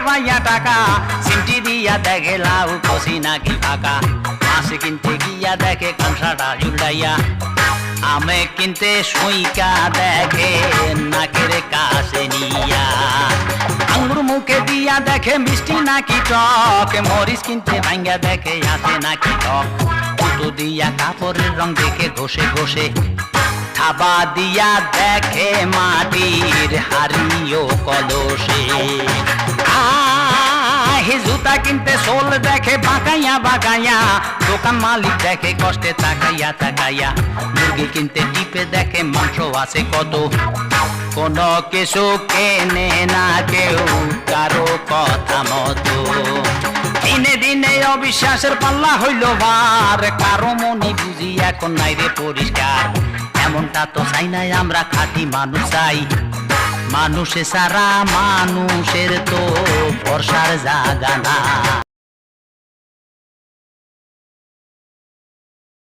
ভাইয়া টাকা সিমটি দিয়া দেখে লাউ কষি নাকি ফাঁকা মাছ কিনতে গিয়া দেখে কংসাটা জুড়াইয়া আমে কিনতে সুইকা দেখে নাকের কাছে নিয়া আঙ্গুর মুখে দিয়া দেখে মিষ্টি নাকি টক মরিচ কিনতে ভাঙ্গা দেখে আসে নাকি টক জুতো দিয়া কাপড়ের রং দেখে ঘষে ঘষে থাবা দিয়া দেখে মাটির হাড়িও কলসে জুতা কিনতে সোল দেখে বাঁকাইয়া বাঁকাইয়া দোকান মালিক দেখে কষ্টে তাকাইয়া তাকাইয়া মুরগি কিনতে টিপে দেখে মাংস আছে কত কোনো কিছু কেনে না কেউ কারো কথা মতো দিনে দিনে অবিশ্বাসের পাল্লা হইল ভার কারো মনে বুঝি এখন নাই রে পরিষ্কার এমনটা তো চাই নাই আমরা খাঁটি মানুষ চাই মানুষে সারা মানুষের তো ভরসার জায়গা না।